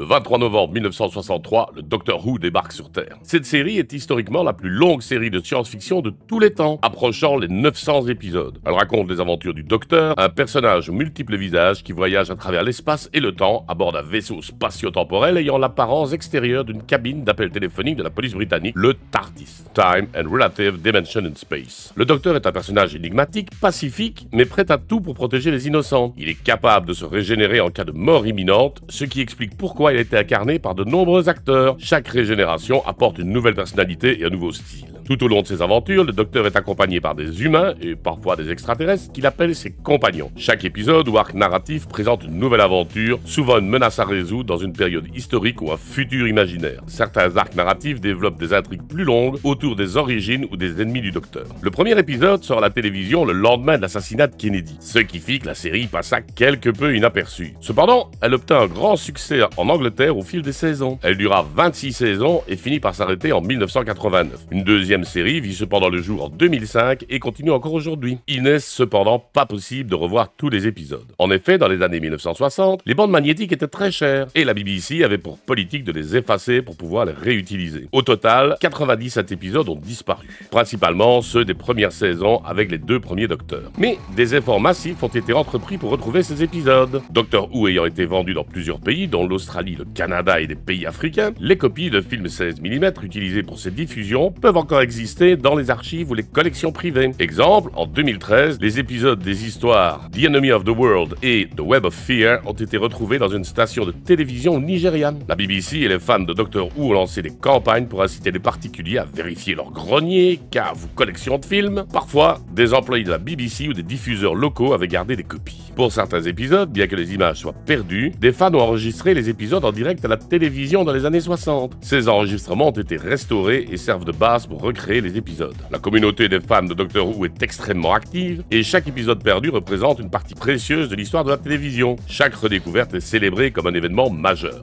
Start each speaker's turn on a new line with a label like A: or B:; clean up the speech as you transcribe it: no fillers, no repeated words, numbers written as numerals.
A: Le 23 novembre 1963, le Docteur Who débarque sur Terre. Cette série est historiquement la plus longue série de science-fiction de tous les temps, approchant les 900 épisodes. Elle raconte les aventures du Docteur, un personnage aux multiples visages qui voyage à travers l'espace et le temps à bord d'un vaisseau spatio-temporel ayant l'apparence extérieure d'une cabine d'appel téléphonique de la police britannique, le TARDIS, Time and Relative Dimension in Space. Le Docteur est un personnage énigmatique, pacifique, mais prêt à tout pour protéger les innocents. Il est capable de se régénérer en cas de mort imminente, ce qui explique pourquoi il a été incarné par de nombreux acteurs. Chaque régénération apporte une nouvelle personnalité et un nouveau style. Tout au long de ses aventures, le Docteur est accompagné par des humains et parfois des extraterrestres qu'il appelle ses compagnons. Chaque épisode ou arc narratif présente une nouvelle aventure, souvent une menace à résoudre dans une période historique ou un futur imaginaire. Certains arcs narratifs développent des intrigues plus longues autour des origines ou des ennemis du Docteur. Le premier épisode sort à la télévision le lendemain de l'assassinat de Kennedy, ce qui fit que la série passa quelque peu inaperçue. Cependant, elle obtint un grand succès en Angleterre au fil des saisons. Elle dura 26 saisons et finit par s'arrêter en 1989. Une deuxième série vit cependant le jour en 2005 et continue encore aujourd'hui. Il n'est cependant pas possible de revoir tous les épisodes. En effet, dans les années 1960, les bandes magnétiques étaient très chères et la BBC avait pour politique de les effacer pour pouvoir les réutiliser. Au total, 97 épisodes ont disparu, principalement ceux des premières saisons avec les deux premiers Docteurs. Mais des efforts massifs ont été entrepris pour retrouver ces épisodes. Doctor Who ayant été vendu dans plusieurs pays, dont l'Australie, le Canada et des pays africains, les copies de films 16 mm utilisées pour ces diffusions peuvent encore exister dans les archives ou les collections privées. Exemple, en 2013, les épisodes des histoires The Enemy of the World et The Web of Fear ont été retrouvés dans une station de télévision nigériane. La BBC et les fans de Doctor Who ont lancé des campagnes pour inciter les particuliers à vérifier leurs greniers, caves ou collections de films. Parfois, des employés de la BBC ou des diffuseurs locaux avaient gardé des copies. Pour certains épisodes, bien que les images soient perdues, des fans ont enregistré les épisodes en direct à la télévision dans les années 60. Ces enregistrements ont été restaurés et servent de base pour recréer les épisodes. La communauté des fans de Doctor Who est extrêmement active et chaque épisode perdu représente une partie précieuse de l'histoire de la télévision. Chaque redécouverte est célébrée comme un événement majeur.